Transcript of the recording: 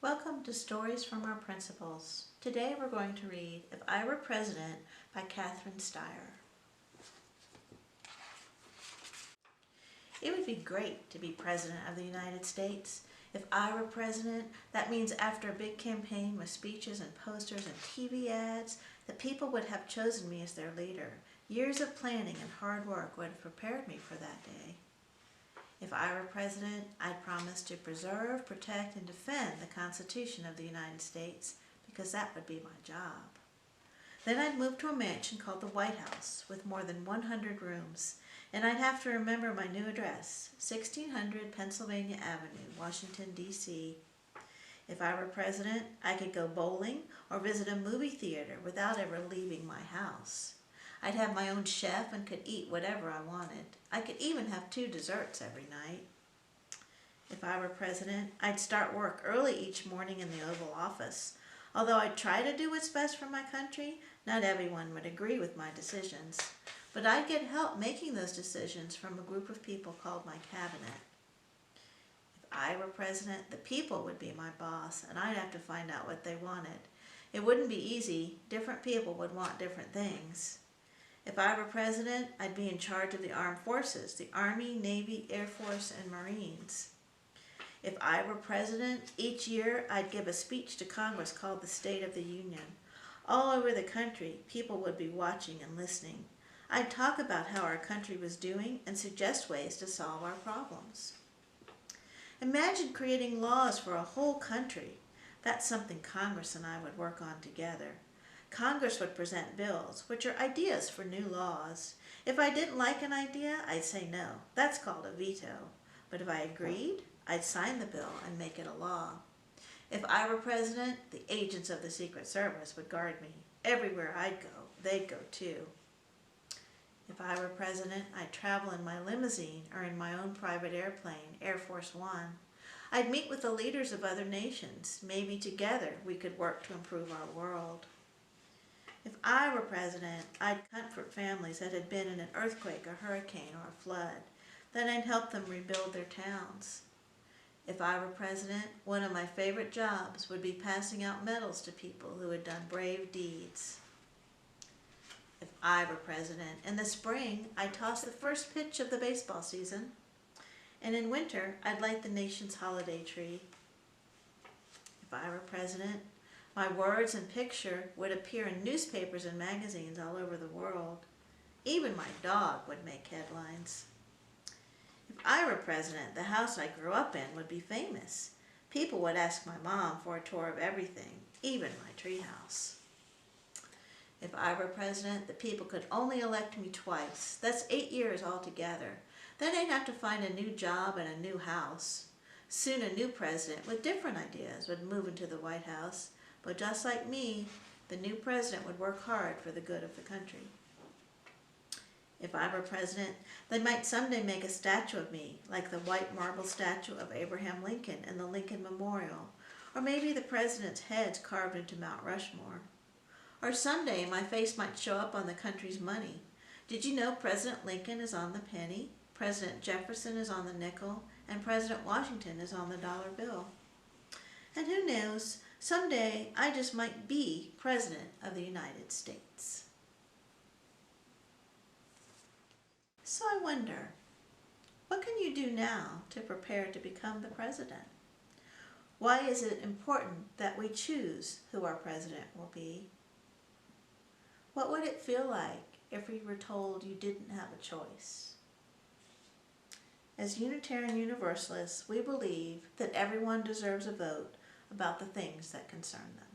Welcome to Stories from Our Principals. Today we're going to read If I Were President by Stier. It would be great to be President of the United States. If I were President, that means after a big campaign with speeches and posters and TV ads, the people would have chosen me as their leader. Years of planning and hard work would have prepared me for that day. If I were President, I'd promise to preserve, protect, and defend the Constitution of the United States because that would be my job. Then I'd move to a mansion called the White House with more than 100 rooms, and I'd have to remember my new address, 1600 Pennsylvania Avenue, Washington, D.C. If I were President, I could go bowling or visit a movie theater without ever leaving my house. I'd have my own chef and could eat whatever I wanted. I could even have 2 desserts every night. If I were President, I'd start work early each morning in the Oval Office. Although I'd try to do what's best for my country, not everyone would agree with my decisions. But I'd get help making those decisions from a group of people called my cabinet. If I were President, the people would be my boss, and I'd have to find out what they wanted. It wouldn't be easy. Different people would want different things. If I were President, I'd be in charge of the armed forces, the Army, Navy, Air Force, and Marines. If I were President, each year I'd give a speech to Congress called the State of the Union. All over the country, people would be watching and listening. I'd talk about how our country was doing and suggest ways to solve our problems. Imagine creating laws for a whole country. That's something Congress and I would work on together. Congress would present bills, which are ideas for new laws. If I didn't like an idea, I'd say no. That's called a veto. But if I agreed, I'd sign the bill and make it a law. If I were President, the agents of the Secret Service would guard me. Everywhere I'd go, they'd go too. If I were President, I'd travel in my limousine or in my own private airplane, Air Force One. I'd meet with the leaders of other nations. Maybe together we could work to improve our world. If I were President, I'd comfort families that had been in an earthquake, a hurricane, or a flood. Then I'd help them rebuild their towns. If I were President, one of my favorite jobs would be passing out medals to people who had done brave deeds. If I were President, in the spring, I'd toss the first pitch of the baseball season. And in winter, I'd light the nation's holiday tree. If I were President, my words and picture would appear in newspapers and magazines all over the world. Even my dog would make headlines. If I were President, the house I grew up in would be famous. People would ask my mom for a tour of everything, even my treehouse. If I were President, the people could only elect me twice. That's 8 years altogether. Then I'd have to find a new job and a new house. Soon a new president with different ideas would move into the White House. But just like me, the new president would work hard for the good of the country. If I were President, they might someday make a statue of me, like the white marble statue of Abraham Lincoln in the Lincoln Memorial, or maybe the president's head's carved into Mount Rushmore. Or someday my face might show up on the country's money. Did you know President Lincoln is on the penny, President Jefferson is on the nickel, and President Washington is on the dollar bill? And who knows, someday I just might be President of the United States. So I wonder, what can you do now to prepare to become the president? Why is it important that we choose who our president will be? What would it feel like if we were told you didn't have a choice? As Unitarian Universalists, we believe that everyone deserves a vote about the things that concern them.